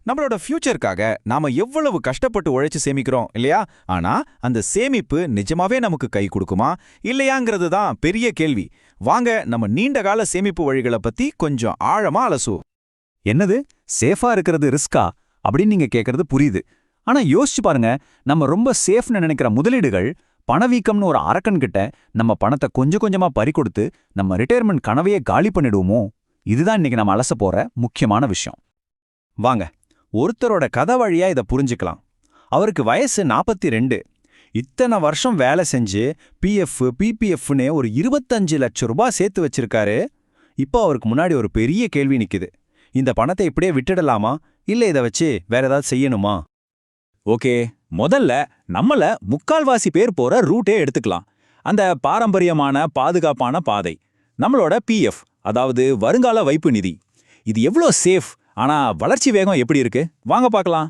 நம்மளோட ஃபியூச்சருக்காக நாம எவ்வளவு கஷ்டப்பட்டு உழைச்சு சேமிக்கிறோம் இல்லையா? ஆனா அந்த சேமிப்பு நிஜமாவே நமக்கு கை கொடுக்குமா இல்லையாங்கிறது தான் பெரிய கேள்வி. வாங்க நம்ம நீண்டகால சேமிப்பு வழிகளை பத்தி கொஞ்சம் ஆழமா அலசுவோம். என்னது சேஃபா இருக்கிறது ரிஸ்கா அப்படின்னு நீங்க கேட்கறது புரியுது. ஆனா யோசிச்சு பாருங்க, நம்ம ரொம்ப சேஃப்னு நினைக்கிற முதலீடுகள் பணவீக்கம்னு ஒரு அரக்கன்கிட்ட நம்ம பணத்தை கொஞ்சம் கொஞ்சமா பறிகொடுத்து நம்ம ரிட்டையர்மெண்ட் கனவையே காலி பண்ணிடுவோமோ? இதுதான் இன்னைக்கு நம்ம அலச போற முக்கியமான விஷயம். வாங்க ஒருத்தரோட கதை வழியா இதை புரிஞ்சுக்கலாம். அவருக்கு வயசு 42. இத்தனை வருஷம் வேலை செஞ்சு பிஎஃப் பிபிஎஃப்னு ஒரு 25 லட்சம் ரூபாய் சேர்த்து வச்சிருக்காரு. இப்போ அவருக்கு முன்னாடி ஒரு பெரிய கேள்வி நிக்குது. இந்த பணத்தை இப்படியே விட்டுடலாமா இல்ல இதை வச்சு வேற ஏதாவது செய்யணுமா? ஓகே, முதல்ல நம்மள முக்கால்வாசி பேர் போற ரூட்டே எடுத்துக்கலாம். அந்த பாரம்பரியமான பாதுகாப்பான பாதை, நம்மளோட பிஎஃப், அதாவது வருங்கால வைப்பு நிதி. இது எவ்வளோ சேஃப், ஆனா வளர்ச்சி வேகம் எப்படி இருக்கு? வாங்க பார்க்கலாம்.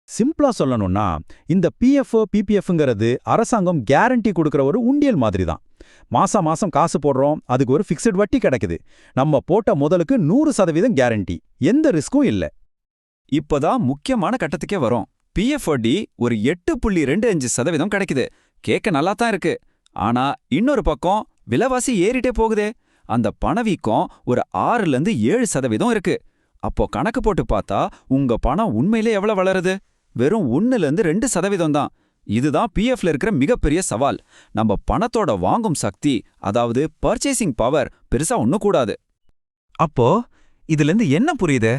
சிம்பிளா சொல்லணும்னா, இந்த பிஎஃப் பிபிஎஃப்ங்கிறது அரசாங்கம் கேரண்டி கொடுக்குற ஒரு உண்டியல் மாதிரி தான். மாசம் மாசம் காசு போடுறோம், அதுக்கு ஒரு ஃபிக்ஸட் வட்டி கிடைக்குது. நம்ம போட்ட முதலுக்கு 100% கேரண்டி, எந்த ரிஸ்க்கும் இல்ல. இப்பதான் முக்கியமான கட்டத்துக்கே வரும். பிஎஃப் வட்டி ஒரு 8.25% கிடைக்குது. கேட்க நல்லா தான் இருக்கு. ஆனா இன்னொரு பக்கம் விலைவாசி ஏறிட்டே போகுதே. அந்த பணவீக்கம் ஒரு 6-7% இருக்கு. அப்போ கணக்கு போட்டு பார்த்தா உங்க பணம் உண்மையிலே எவ்வளவு வளருது? வெறும் 1-2% தான். இதுதான் பிஎஃப்ல இருக்கிற மிகப்பெரிய சவால். நம்ம பணத்தோட வாங்கும் சக்தி, அதாவது பர்ச்சேசிங் பவர் பெருசா ஒன்னும் கூடாது. அப்போ இதுல இருந்து என்ன புரியுது?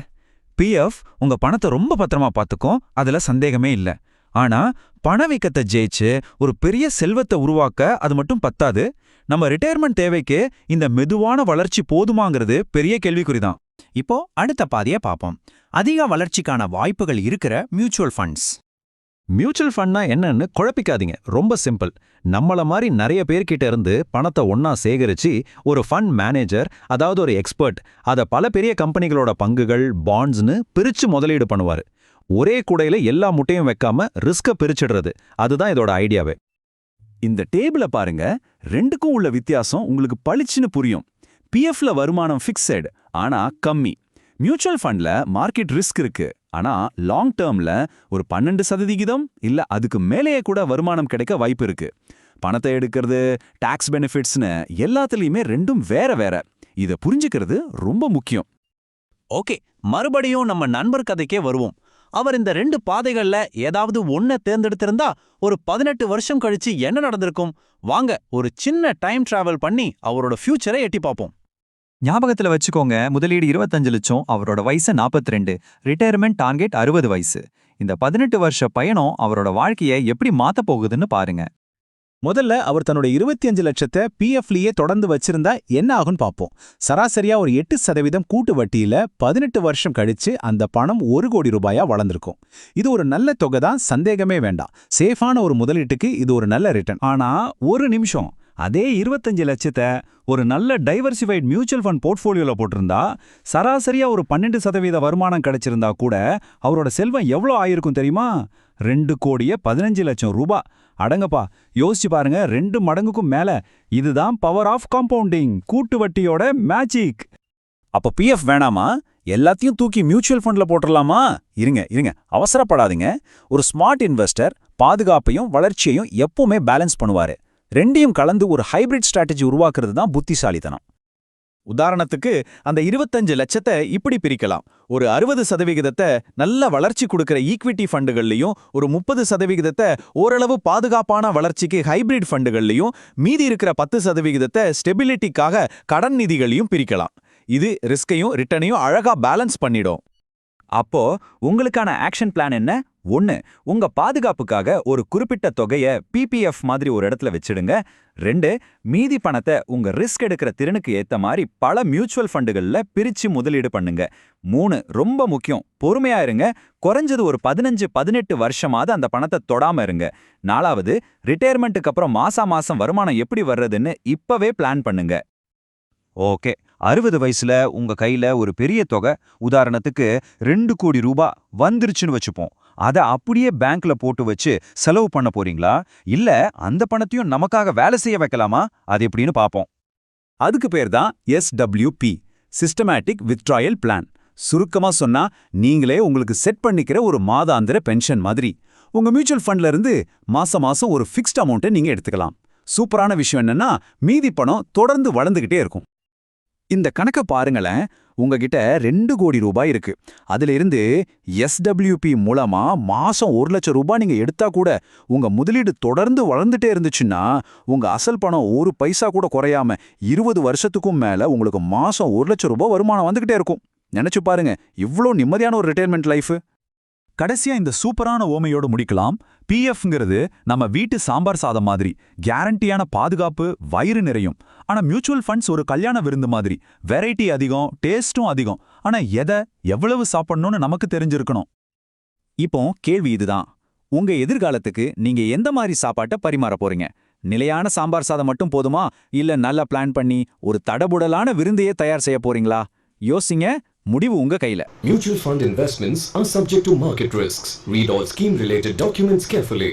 பிஎஃப் உங்க பணத்தை ரொம்ப பத்திரமா பார்த்துக்கும், அதுல சந்தேகமே இல்ல. ஆனா பணவீக்கத்தை ஜெயிச்சு ஒரு பெரிய செல்வத்தை உருவாக்க அது மட்டும் பத்தாது. நம்ம ரிட்டையர்மெண்ட் தேவைக்கு இந்த மெதுவான வளர்ச்சி போதுமாங்கிறது பெரிய கேள்விக்குறிதான். இப்போ அடுத்த பாதியை பார்ப்போம். அதிக வளர்ச்சிக்கான வாய்ப்புகள் இருக்கிற மியூச்சுவல் ஃபண்ட்ஸ். மியூச்சுவல் ஃபண்ட்னா என்னன்னு குழப்பிக்காதீங்க. ரொம்ப சிம்பிள். நம்மள மாதிரி நிறைய பேர்கிட்ட இருந்து பணத்தை ஒன்னா சேகரிச்சு ஒரு ஃபண்ட் மேனேஜர், அதாவது ஒரு எக்ஸ்பர்ட், அதை பல பெரிய கம்பெனிகளோட பங்குகள், பாண்ட்ஸ்னு பிரிச்சு முதலீடு பண்ணுவாரு. ஒரே கூடையில எல்லா முட்டையும் வைக்காம ரிஸ்க பிரிச்சிடுறது, அதுதான் இதோட ஐடியாவே. இந்த டேபிள பாருங்க, ரெண்டுக்கும் உள்ள வித்தியாசம் உங்களுக்கு பளிச்சுன்னு புரியும். பிஎஃப்ல வருமானம் ஃபிக்ஸட், ஆனா கம்மி. மியூச்சுவல் ஃபண்ட்ல மார்க்கெட் ரிஸ்க் இருக்கு, ஆனா லாங் டேர்ம்ல ஒரு 12% இல்ல அதுக்கு மேலேயே கூட வருமானம் கிடைக்க வாய்ப்பு இருக்கு. பணத்தை எடுக்கிறது, டாக்ஸ் பெனிஃபிட்ஸ்னு எல்லாத்துலயுமே ரெண்டும் வேற வேற. இதை புரிஞ்சுக்கிறது ரொம்ப முக்கியம். ஓகே, மறுபடியும் நம்ம நண்பர் கதைக்கே வருவோம். அவர் இந்த 2 பாதைகள்ல ஏதாவது ஒன்ன தேர்ந்தெடுத்திருந்தா ஒரு 18 வருஷம் கழிச்சு என்ன நடந்திருக்கும்? வாங்க ஒரு சின்ன டைம் டிராவல் பண்ணி அவரோட ஃபியூச்சரை எட்டி பார்ப்போம். ஞாபகத்துல வச்சுக்கோங்க, முதலீடு 25 லட்சம், அவரோட வயசு 42, ரிட்டையர்மெண்ட் டார்கெட் 60 வயசு. இந்த 18 வருஷ பயணம் அவரோட வாழ்க்கையை எப்படி மாத்த போகுதுன்னு பாருங்க. முதல்ல அவர் தன்னோட 25 லட்சத்தை பிஎஃப்லயே தொடர்ந்து வச்சிருந்தா என்ன ஆகும்னு பார்ப்போம். சராசரியா ஒரு 8% கூட்டு வட்டியில 18 வருஷம் கழிச்சு அந்த பணம் 1 கோடி ரூபாயா வளர்ந்திருக்கும். இது ஒரு நல்ல தொகை தான், சந்தேகமே வேண்டாம். சேஃபான ஒரு முதலீட்டுக்கு இது ஒரு நல்ல ரிட்டர்ன். ஆனா ஒரு நிமிஷம், அதே 25 லட்சத்தை ஒரு நல்ல டைவர்சிஃபைட் மியூச்சுவல் ஃபண்ட் போர்ட்ஃபோலியோல போட்டிருந்தா, சராசரியா ஒரு 12% வருமானம் கிடைச்சிருந்தா கூட அவரோட செல்வம் எவ்வளோ ஆயிருக்கும் தெரியுமா? 2,15,00,000 ரூபாய். அடங்கப்பா, யோசிச்சு பாருங்க, 2 மடங்குக்கும் மேல. இதுதான் பவர் ஆஃப் காம்பவுண்டிங், கூட்டு வட்டியோட மேஜிக். அப்ப பிஎஃப் வேணாமா? எல்லாத்தையும் தூக்கி மியூச்சுவல் ஃபண்ட்ல போட்டுடலாமா? இருங்க, அவசரப்படாதீங்க. ஒரு ஸ்மார்ட் இன்வெஸ்டர் பாதுகாப்பையும் வளர்ச்சியையும் எப்பவுமே பேலன்ஸ் பண்ணுவாரு. ரெண்டையும் கலந்து ஒரு ஹைபிரிட் ஸ்ட்ராட்டஜி உருவாக்குறது தான் புத்திசாலித்தனம். உதாரணத்துக்கு அந்த 25 லட்சத்தை இப்படி பிரிக்கலாம். ஒரு 60% நல்ல வளர்ச்சி கொடுக்கிற ஈக்விட்டி ஃபண்டுகள்லையும், ஒரு 30% ஓரளவு பாதுகாப்பான வளர்ச்சிக்கு ஹைபிரிட் ஃபண்டுகள்லையும், மீதி இருக்கிற 10% ஸ்டெபிலிட்டிக்காக கடன் நிதிகளையும் பிரிக்கலாம். இது ரிஸ்கையும் ரிட்டர்னையும் அழகா பேலன்ஸ் பண்ணிடும். அப்போ உங்களுக்கான ஆக்ஷன் பிளான் என்ன? 1, உங்க பாதுகாப்புக்காக ஒரு குறிப்பிட்ட தொகையை பிபிஎஃப் மாதிரி ஒரு இடத்துல வச்சிடுங்க. 2, மீதி பணத்தை உங்க ரிஸ்க் எடுக்கிற திறனுக்கு ஏத்த மாதிரி பல மியூச்சுவல் ஃபண்டுகள்ல பிரிச்சு முதலீடு பண்ணுங்க. 3, ரொம்ப முக்கியம், பொறுமையா இருங்க. குறைஞ்சது ஒரு 15-18 வருஷமாவது அந்த பணத்தை தொடாம இருங்க. 4வது, ரிட்டையர்மெண்ட்டுக்கு அப்புறம் மாசம் வருமானம் எப்படி வர்றதுன்னு இப்பவே பிளான் பண்ணுங்க. ஓகே, 60 வயசுல உங்க கையில ஒரு பெரிய தொகை, உதாரணத்துக்கு 2 கோடி ரூபாய் வந்துருச்சுன்னு வச்சுப்போம். அதை அப்படியே பேங்க்ல போட்டு வச்சு செலவு பண்ண போறீங்களா, இல்ல அந்த பணத்தையும் நமக்காக வேலை செய்ய வைக்கலாமா? அது எப்படின்னு பாப்போம். அதுக்கு பேர் தான் SWP, சிஸ்டமேட்டிக் வித்ட்ராயல் பிளான். சுருக்கமா சொன்னா நீங்களே உங்களுக்கு செட் பண்ணிக்கிற ஒரு மாதாந்திர பென்ஷன் மாதிரி. உங்க மியூச்சுவல் ஃபண்ட்ல இருந்து மாசம் மாசம் ஒரு ஃபிக்ஸ்ட் அமௌண்ட்டை நீங்க எடுத்துக்கலாம். சூப்பரான விஷயம் என்னன்னா மீதி பணம் தொடர்ந்து வளர்ந்துகிட்டே இருக்கும். இந்த கணக்க பாருங்களேன். உங்ககிட்ட 2 கோடி ரூபாய் இருக்கு. அதுல இருந்து SWP மூலமா மாசம் 1 லட்சம் ரூபாய் நீங்க எடுத்தா கூட உங்க முதலீடு தொடர்ந்து வளர்ந்துட்டே இருந்துச்சுன்னா உங்க அசல் பணம் ஒரு பைசா கூட குறையாம 20 வருஷத்துக்கும் மேல உங்களுக்கு மாசம் 1 லட்சம் ரூபாய் வருமானம் வந்துகிட்டே இருக்கும். நினைச்சு பாருங்க, இவ்ளோ நிம்மதியான ஒரு ரிட்டையர்மெண்ட் லைஃப். கடைசியா இந்த சூப்பரான ஓமையோடு முடிக்கலாம். பிஎஃப்ங்கிறது நம்ம வீட்டு சாம்பார் சாதம் மாதிரி, கேரண்டியான பாதுகாப்பு, வயிறு நிறையும். ஆனா மியூச்சுவல் ஃபண்ட்ஸ் ஒரு கல்யாண விருந்து மாதிரி, வெரைட்டி அதிகம், டேஸ்டும் அதிகம். ஆனா எதை எவ்வளவு சாப்பிடணும்னு நமக்கு தெரிஞ்சிருக்கணும். இப்போ கேள்வி இதுதான், உங்க எதிர்காலத்துக்கு நீங்க எந்த மாதிரி சாப்பாட்டை பரிமாற போறீங்க? நிலையான சாம்பார் சாதம் மட்டும் போதுமா, இல்ல நல்லா பிளான் பண்ணி ஒரு தடபுடலான விருந்தையே தயார் செய்ய போறீங்களா? யோசிங்க, முடிவு உங்க கையில. Mutual fund investments are subject to market risks. Read all scheme-related documents carefully.